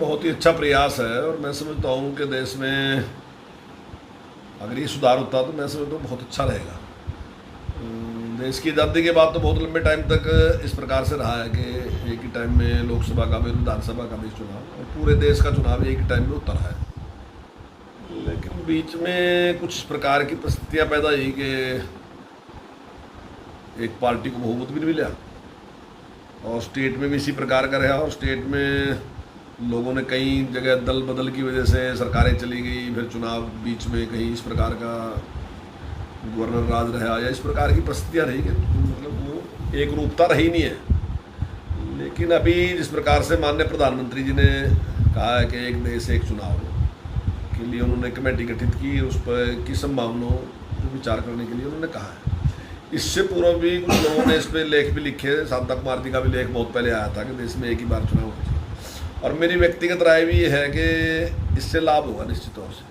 बहुत ही अच्छा प्रयास है और मैं समझता हूँ कि देश में अगर ये सुधार होता तो मैं समझता हूँ बहुत अच्छा रहेगा। देश की आज़ादी के बाद तो बहुत लंबे टाइम तक इस प्रकार से रहा है कि एक ही टाइम में लोकसभा का भी विधानसभा का भी चुनाव और पूरे देश का चुनाव एक ही टाइम में होता रहा है। लेकिन बीच में कुछ प्रकार की परिस्थितियाँ पैदा हुई कि एक पार्टी को बहुमत भी नहीं मिला और स्टेट में भी इसी प्रकार का रहा और स्टेट में लोगों ने कई जगह दल बदल की वजह से सरकारें चली गई, फिर चुनाव बीच में कहीं इस प्रकार का गवर्नर राज रहा या इस प्रकार की परिस्थितियाँ रही कि मतलब वो एक रूपता रही नहीं है। लेकिन अभी जिस प्रकार से माननीय प्रधानमंत्री जी ने कहा है कि एक देश एक चुनाव के लिए उन्होंने कमेटी गठित की, उस पर की संभावनाओं पर विचार करने के लिए उन्होंने कहा है। इससे पूर्व भी कुछ लोगों ने इस पर लेख भी लिखे, शांता कुमार जी का भी लेख बहुत पहले आया था कि देश में एक ही बार चुनाव होगा और मेरी व्यक्तिगत राय भी ये है कि इससे लाभ होगा निश्चित तौर से,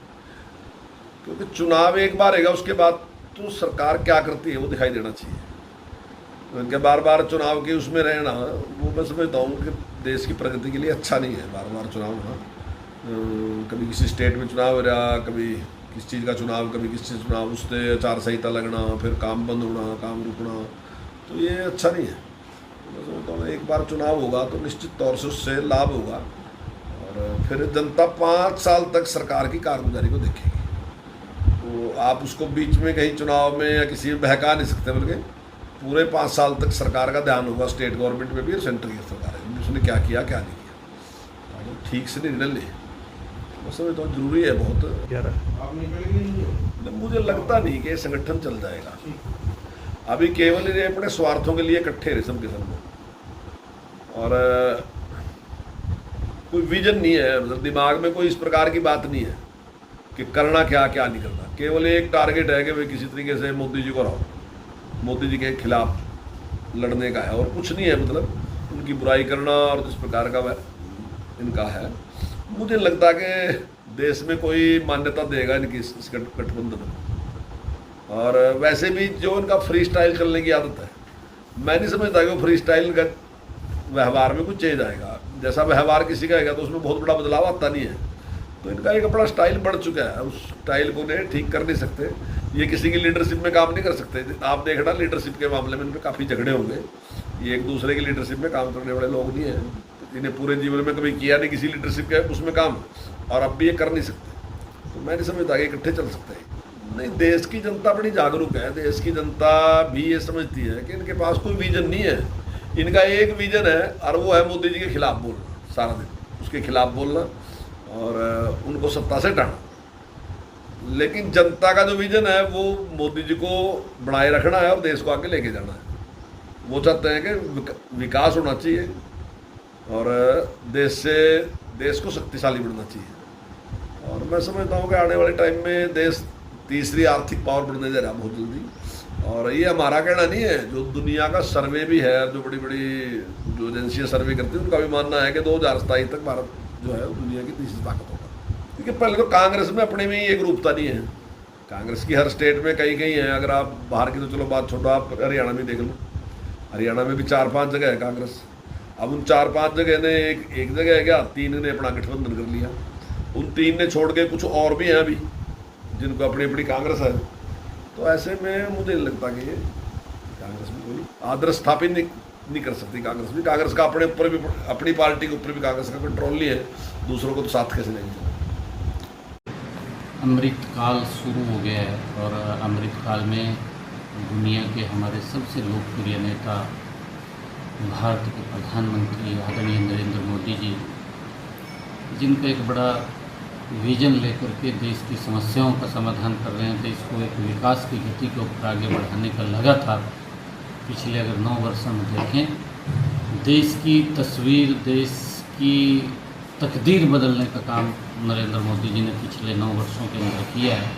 क्योंकि चुनाव एक बार रहेगा उसके बाद तो सरकार क्या करती है वो दिखाई देना चाहिए। उनके बार बार चुनाव के उसमें रहना वो मैं समझता हूँ कि देश की प्रगति के लिए अच्छा नहीं है। बार बार चुनाव होना, कभी किसी स्टेट में चुनाव हो रहा, कभी किस चीज़ का चुनाव, कभी किस चीज़ चुनाव, उससे आचार संहिता लगना, फिर काम बंद होना, काम रुकना, तो ये अच्छा नहीं है। मैं समझता हूँ एक बार चुनाव होगा तो निश्चित तौर से उससे लाभ होगा और फिर जनता 5 साल तक सरकार की कारगुजारी को देखेगी। तो आप उसको बीच में कहीं चुनाव में या किसी में बहका नहीं सकते, बल्कि पूरे 5 साल तक सरकार का ध्यान होगा स्टेट गवर्नमेंट में भी और सेंट्रल की सरकार है उसने क्या किया क्या नहीं किया, तो ठीक से निर्णय ले। मैं समझता हूँ जरूरी है बहुत। मुझे लगता नहीं कि संगठन चल जाएगा। अभी केवल ये अपने स्वार्थों के लिए इकट्ठे रहे सब के सब और कोई विजन नहीं है, दिमाग में कोई इस प्रकार की बात नहीं है कि करना क्या क्या नहीं करना। केवल एक टारगेट है कि भाई किसी तरीके से मोदी जी को हराओ, मोदी जी के खिलाफ लड़ने का है और कुछ नहीं है, मतलब उनकी बुराई करना और जिस प्रकार का इनका है। मुझे लगता कि देश में कोई मान्यता देगा इनकी इस गठबंधन में। और वैसे भी जो इनका फ्री स्टाइल चलने की आदत है, मैं नहीं समझता कि वो फ्री स्टाइल का व्यवहार में कुछ चेंज आएगा। जैसा व्यवहार किसी का आएगा तो उसमें बहुत बड़ा बदलाव आता नहीं है। तो इनका एक अपना स्टाइल बढ़ चुका है, उस स्टाइल को ने ठीक कर नहीं सकते। ये किसी की लीडरशिप में काम नहीं कर सकते। आप देखना लीडरशिप के मामले में इनमें काफ़ी झगड़े होंगे। ये एक दूसरे की लीडरशिप में काम करने वाले लोग नहीं हैं। इन्हें पूरे जीवन में कभी किया नहीं किसी लीडरशिप के उसमें काम, और अब भी ये कर नहीं सकते। तो मैं नहीं समझता कि इकट्ठे चल सकते हैं। नहीं, देश की जनता बड़ी जागरूक है। देश की जनता भी ये समझती है कि इनके पास कोई विजन नहीं है। इनका एक विजन है और वो है मोदी जी के खिलाफ बोलना, सारा दिन उसके खिलाफ बोलना और उनको सत्ता से हटाना। लेकिन जनता का जो विजन है वो मोदी जी को बनाए रखना है और देश को आगे लेके जाना है। वो चाहते हैं कि विकास होना चाहिए और देश को शक्तिशाली बनना चाहिए। और मैं समझता हूँ कि आने वाले टाइम में देश तीसरी आर्थिक पावर बनने जा रहा है बहुत जल्दी। और ये हमारा कहना नहीं है, जो दुनिया का सर्वे भी है, जो बड़ी बड़ी जो एजेंसियाँ सर्वे करती हैं उनका भी मानना है कि 2027 तक भारत जो है दुनिया की तीसरी ताकत होगा। क्योंकि पहले तो कांग्रेस में अपने में ही एक रूपता नहीं है। कांग्रेस की हर स्टेट में कहीं कहीं है, अगर आप बाहर की तो चलो बात छोड़ो, आप हरियाणा में देख लो, हरियाणा में भी 4-5 जगह है कांग्रेस। अब उन 4-5 जगह ने एक जगह है क्या, 3 ने अपना गठबंधन कर लिया। उन 3 ने छोड़ के कुछ और भी हैं अभी जिनको अपनी अपनी कांग्रेस है। तो ऐसे में मुझे लगता कि कांग्रेस में कोई आदर्श स्थापित नहीं कर सकती। कांग्रेस का अपने ऊपर भी, अपनी पार्टी के ऊपर भी कांग्रेस का कंट्रोल नहीं है, दूसरों को तो साथ कैसे लेंगे। अमृतकाल शुरू हो गया है और अमृतकाल में दुनिया के हमारे सबसे लोकप्रिय नेता भारत के प्रधानमंत्री आदरणीय नरेंद्र मोदी जी, जिनका एक बड़ा विजन लेकर के देश की समस्याओं का समाधान कर रहे हैं, देश को एक विकास की गति को ऊपर आगे बढ़ाने का लगातार पिछले अगर 9 वर्षों में देखें, देश की तस्वीर, देश की तकदीर बदलने का काम नरेंद्र मोदी जी ने पिछले 9 वर्षों के अंदर किया है।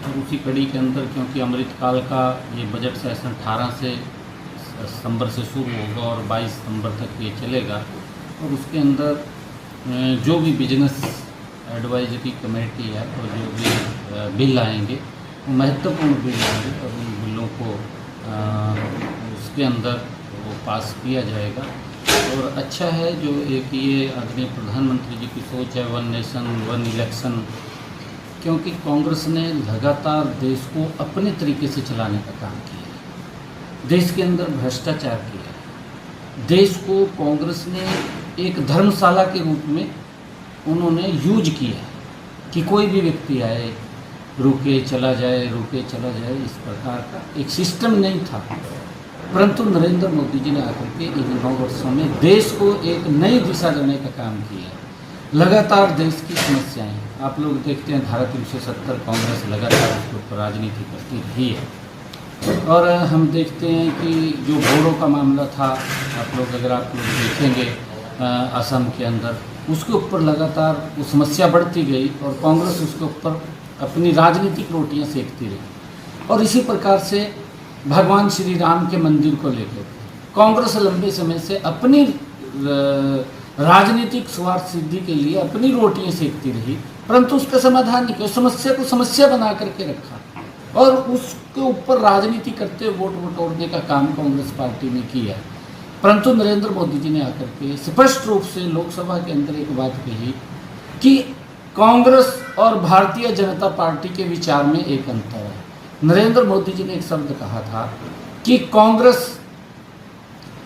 और उसी कड़ी के अंदर, क्योंकि अमृतकाल का ये बजट सेशन 18 सितंबर से शुरू होगा और 22 सितंबर तक ये चलेगा, और उसके अंदर जो भी बिजनेस एडवाइजरी कमेटी है और जो भी बिल आएंगे वो महत्वपूर्ण बिल आएंगे और उन बिलों को उसके अंदर वो पास किया जाएगा। और अच्छा है जो एक ये आदरणीय प्रधानमंत्री जी की सोच है, वन नेशन वन इलेक्शन, क्योंकि कांग्रेस ने लगातार देश को अपने तरीके से चलाने का काम किया है। देश के अंदर भ्रष्टाचार किया है। देश को कांग्रेस ने एक धर्मशाला के रूप में उन्होंने यूज किया है कि कोई भी व्यक्ति आए, रुके चला जाए, रुके चला जाए, इस प्रकार का एक सिस्टम नहीं था। परंतु नरेंद्र मोदी जी ने आकर के इन 9 वर्षों में देश को एक नई दिशा देने का काम किया है। लगातार देश की समस्याएं आप लोग देखते हैं, धारा 370 कांग्रेस लगातार उसके ऊपर राजनीति करती रही है। और हम देखते हैं कि जो बोडो का मामला था, आप लोग देखेंगे असम के अंदर, उसके ऊपर लगातार वो समस्या बढ़ती गई और कांग्रेस उसके ऊपर अपनी राजनीतिक रोटियां सेकती रही। और इसी प्रकार से भगवान श्री राम के मंदिर को लेकर कांग्रेस लंबे समय से अपनी राजनीतिक स्वार्थ सिद्धि के लिए अपनी रोटियां सेकती रही, परंतु उसका समाधान नहीं किया। समस्या को समस्या बना करके रखा और उसके ऊपर राजनीति करते हुए वोट बटोरने का काम कांग्रेस पार्टी ने किया। परंतु नरेंद्र मोदी जी ने आकर के स्पष्ट रूप से लोकसभा के अंदर एक बात कही कि कांग्रेस और भारतीय जनता पार्टी के विचार में एक अंतर है। नरेंद्र मोदी जी ने एक शब्द कहा था कि कांग्रेस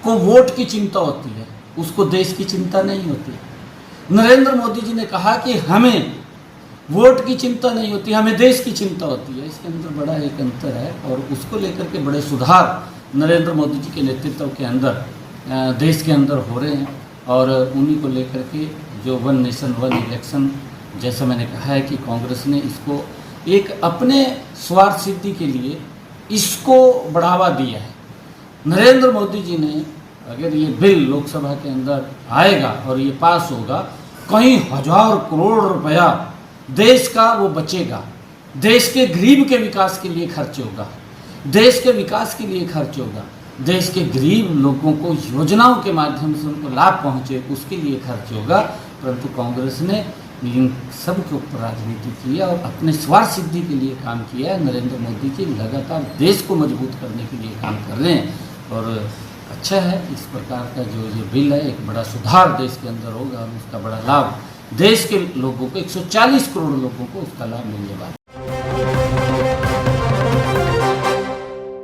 को वोट की चिंता होती है, उसको देश की चिंता नहीं होती। नरेंद्र मोदी जी ने कहा कि हमें वोट की चिंता नहीं होती, हमें देश की चिंता होती है। इसके अंदर बड़ा एक अंतर है और उसको लेकर के बड़े सुधार नरेंद्र मोदी जी के नेतृत्व के अंदर देश के अंदर हो रहे हैं। और उन्हीं को लेकर के जो वन नेशन वन इलेक्शन, जैसा मैंने कहा है कि कांग्रेस ने इसको एक अपने स्वार्थ सिद्धि के लिए इसको बढ़ावा दिया है। नरेंद्र मोदी जी ने अगर ये बिल लोकसभा के अंदर आएगा और ये पास होगा, कई हजार करोड़ रुपया देश का वो बचेगा, देश के गरीब के विकास के लिए खर्च होगा, देश के विकास के लिए खर्च होगा, देश के गरीब लोगों को योजनाओं के माध्यम से उनको लाभ पहुंचे उसके लिए खर्च होगा। परंतु कांग्रेस ने इन सब के ऊपर राजनीति की और अपने स्वार्थ सिद्धि के लिए काम किया है। नरेंद्र मोदी जी लगातार देश को मजबूत करने के लिए काम कर रहे हैं और अच्छा है। इस प्रकार का जो ये बिल है एक बड़ा सुधार देश के अंदर होगा और उसका बड़ा लाभ देश के लोगों को 140 करोड़ लोगों को उसका लाभ मिलने वाला है।